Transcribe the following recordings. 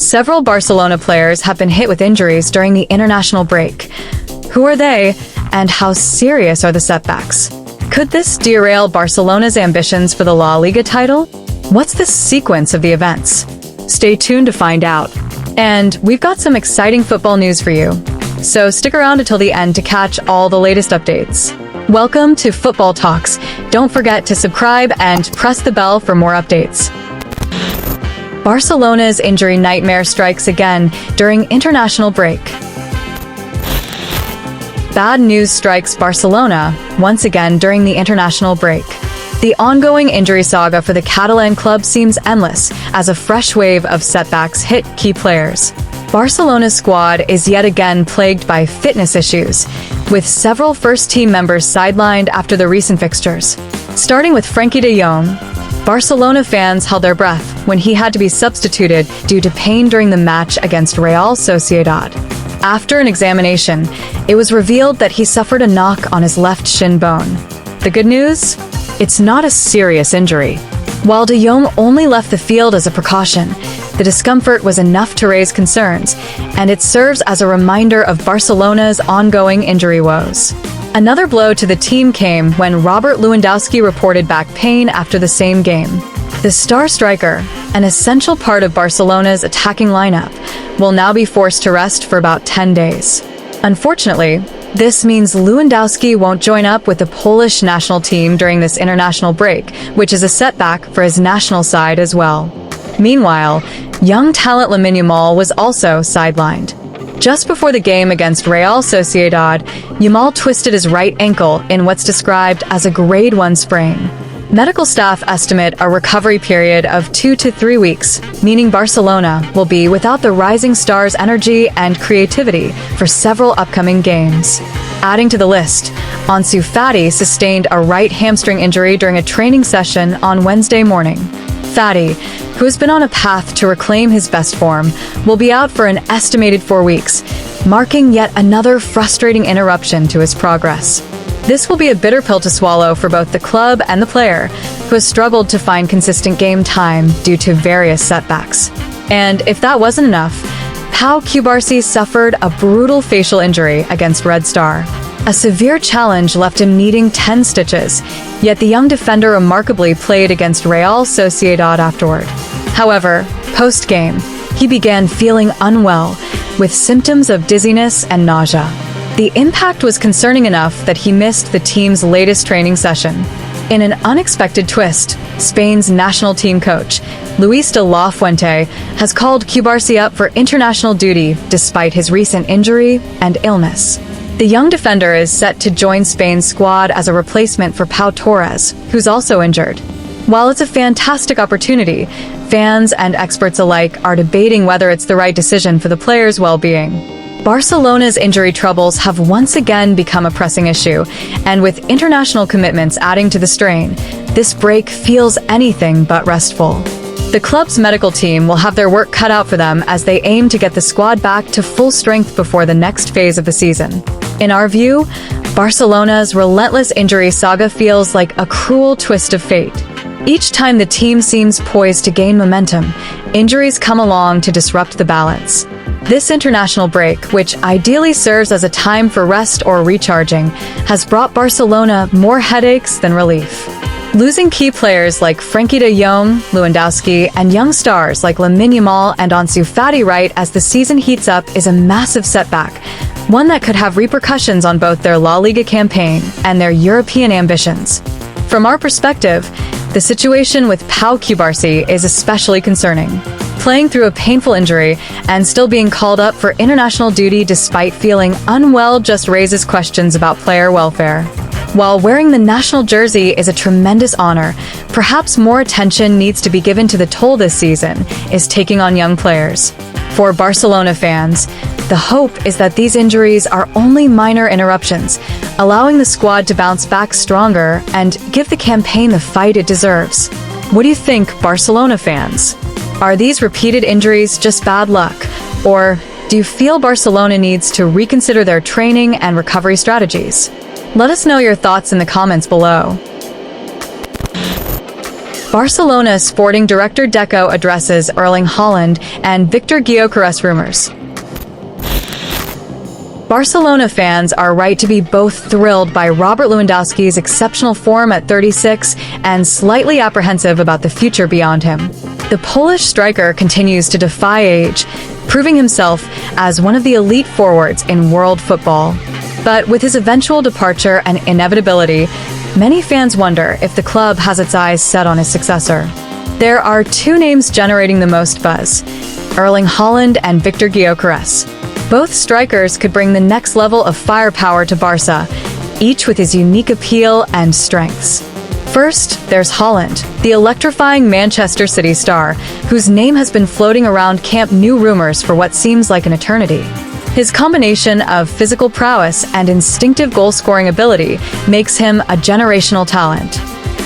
Several Barcelona players have been hit with injuries during the international break. Who are they, and how serious are the setbacks? Could this derail Barcelona's ambitions for the La Liga title? What's the sequence of the events? Stay tuned to find out. And we've got some exciting football news for you. So stick around until the end to catch all the latest updates. Welcome to Football Talks. Don't forget to subscribe and press the bell for more updates. Barcelona's injury nightmare strikes again during international break. Bad news strikes Barcelona once again during the international break. The ongoing injury saga for the Catalan club seems endless as a fresh wave of setbacks hit key players. Barcelona's squad is yet again plagued by fitness issues, with several first-team members sidelined after the recent fixtures. Starting with Frenkie de Jong, Barcelona fans held their breath when he had to be substituted due to pain during the match against Real Sociedad. After an examination, it was revealed that he suffered a knock on his left shin bone. The good news? It's not a serious injury. While de Jong only left the field as a precaution, the discomfort was enough to raise concerns, and it serves as a reminder of Barcelona's ongoing injury woes. Another blow to the team came when Robert Lewandowski reported back pain after the same game. The star striker, an essential part of Barcelona's attacking lineup, will now be forced to rest for about 10 days. Unfortunately, this means Lewandowski won't join up with the Polish national team during this international break, which is a setback for his national side as well. Meanwhile, young talent Lamine Yamal was also sidelined. Just before the game against Real Sociedad, Yamal twisted his right ankle in what's described as a grade 1 sprain. Medical staff estimate a recovery period of 2 to 3 weeks, meaning Barcelona will be without the rising star's energy and creativity for several upcoming games. Adding to the list, Ansu Fati sustained a right hamstring injury during a training session on Wednesday morning. Fati, who has been on a path to reclaim his best form, will be out for an estimated 4 weeks, marking yet another frustrating interruption to his progress. This will be a bitter pill to swallow for both the club and the player, who has struggled to find consistent game time due to various setbacks. And if that wasn't enough, Pau Cubarsí suffered a brutal facial injury against Red Star. A severe challenge left him needing 10 stitches, yet the young defender remarkably played against Real Sociedad afterward. However, post-game, he began feeling unwell, with symptoms of dizziness and nausea. The impact was concerning enough that he missed the team's latest training session. In an unexpected twist, Spain's national team coach, Luis de la Fuente, has called Cubarsí up for international duty despite his recent injury and illness. The young defender is set to join Spain's squad as a replacement for Pau Torres, who's also injured. While it's a fantastic opportunity, fans and experts alike are debating whether it's the right decision for the player's well-being. Barcelona's injury troubles have once again become a pressing issue, and with international commitments adding to the strain, this break feels anything but restful. The club's medical team will have their work cut out for them as they aim to get the squad back to full strength before the next phase of the season. In our view, Barcelona's relentless injury saga feels like a cruel twist of fate. Each time the team seems poised to gain momentum, injuries come along to disrupt the balance. This international break, which ideally serves as a time for rest or recharging, has brought Barcelona more headaches than relief. Losing key players like Frenkie de Jong, Lewandowski, and young stars like Lamine Yamal and Ansu Fati right as the season heats up is a massive setback, one that could have repercussions on both their La Liga campaign and their European ambitions. From our perspective, the situation with Pau Cubarsí is especially concerning. Playing through a painful injury and still being called up for international duty despite feeling unwell just raises questions about player welfare. While wearing the national jersey is a tremendous honor, perhaps more attention needs to be given to the toll this season is taking on young players. For Barcelona fans, the hope is that these injuries are only minor interruptions, allowing the squad to bounce back stronger and give the campaign the fight it deserves. What do you think, Barcelona fans? Are these repeated injuries just bad luck, or do you feel Barcelona needs to reconsider their training and recovery strategies? Let us know your thoughts in the comments below. Barcelona sporting director Deco addresses Erling Haaland and Victor Gyökeres rumors. Barcelona fans are right to be both thrilled by Robert Lewandowski's exceptional form at 36 and slightly apprehensive about the future beyond him. The Polish striker continues to defy age, proving himself as one of the elite forwards in world football. But with his eventual departure and inevitability, many fans wonder if the club has its eyes set on his successor. There are two names generating the most buzz: Erling Haaland and Victor Gyökeres. Both strikers could bring the next level of firepower to Barca, each with his unique appeal and strengths. First, there's Haaland, the electrifying Manchester City star, whose name has been floating around Camp Nou rumors for what seems like an eternity. His combination of physical prowess and instinctive goal-scoring ability makes him a generational talent.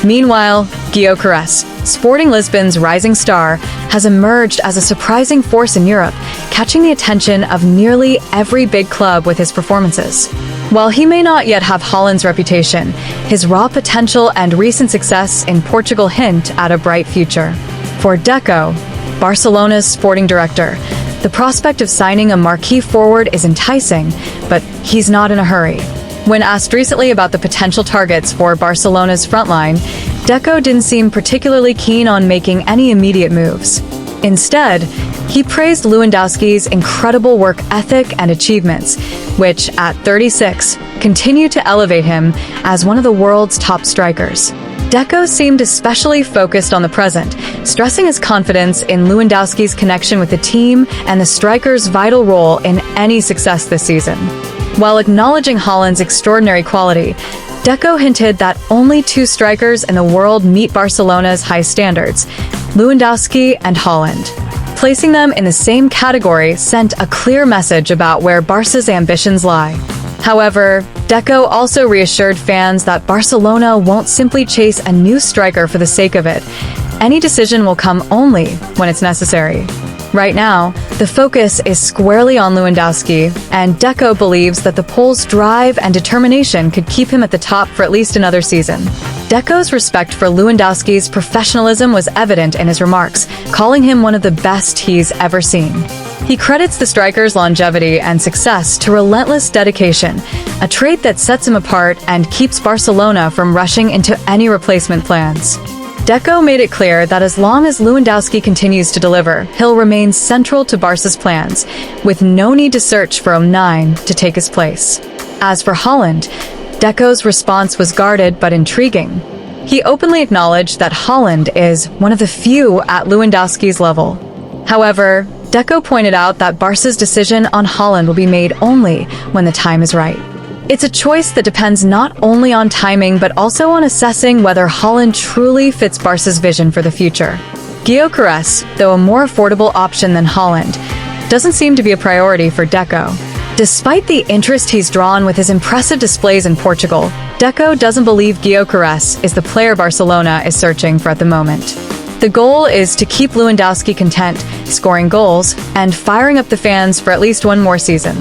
Meanwhile, Gyökeres, Sporting Lisbon's rising star, has emerged as a surprising force in Europe, catching the attention of nearly every big club with his performances. While he may not yet have Haaland's reputation, his raw potential and recent success in Portugal hint at a bright future. For Deco, Barcelona's sporting director, the prospect of signing a marquee forward is enticing, but he's not in a hurry. When asked recently about the potential targets for Barcelona's frontline, Deco didn't seem particularly keen on making any immediate moves. Instead, he praised Lewandowski's incredible work ethic and achievements, which, at 36, continue to elevate him as one of the world's top strikers. Deco seemed especially focused on the present, stressing his confidence in Lewandowski's connection with the team and the striker's vital role in any success this season. While acknowledging Haaland's extraordinary quality, Deco hinted that only two strikers in the world meet Barcelona's high standards: Lewandowski and Haaland. Placing them in the same category sent a clear message about where Barca's ambitions lie. However, Deco also reassured fans that Barcelona won't simply chase a new striker for the sake of it. Any decision will come only when it's necessary. Right now, the focus is squarely on Lewandowski, and Deco believes that the Pole's drive and determination could keep him at the top for at least another season. Deco's respect for Lewandowski's professionalism was evident in his remarks, calling him one of the best he's ever seen. He credits the striker's longevity and success to relentless dedication, a trait that sets him apart and keeps Barcelona from rushing into any replacement plans. Deco made it clear that as long as Lewandowski continues to deliver, he'll remain central to Barca's plans, with no need to search for a 9 to take his place. As for Haaland, Deco's response was guarded but intriguing. He openly acknowledged that Haaland is one of the few at Lewandowski's level. However, Deco pointed out that Barca's decision on Haaland will be made only when the time is right. It's a choice that depends not only on timing but also on assessing whether Haaland truly fits Barca's vision for the future. Gyökeres, though a more affordable option than Haaland, doesn't seem to be a priority for Deco. Despite the interest he's drawn with his impressive displays in Portugal, Deco doesn't believe Gyökeres is the player Barcelona is searching for at the moment. The goal is to keep Lewandowski content, scoring goals, and firing up the fans for at least one more season.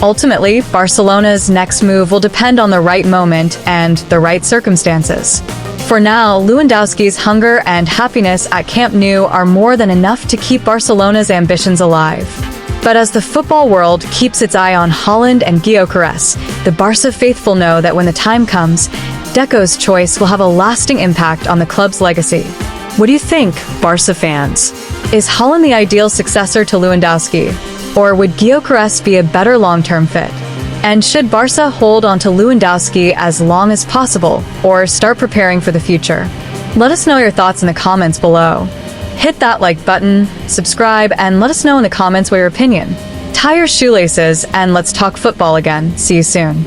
Ultimately, Barcelona's next move will depend on the right moment and the right circumstances. For now, Lewandowski's hunger and happiness at Camp Nou are more than enough to keep Barcelona's ambitions alive. But as the football world keeps its eye on Haaland and Gyökeres, the Barca faithful know that when the time comes, Deco's choice will have a lasting impact on the club's legacy. What do you think, Barca fans? Is Haaland the ideal successor to Lewandowski? Or would Gyökeres be a better long-term fit? And should Barca hold on to Lewandowski as long as possible, or start preparing for the future? Let us know your thoughts in the comments below. Hit that like button, subscribe, and let us know in the comments your opinion. Tie your shoelaces, and let's talk football again. See you soon.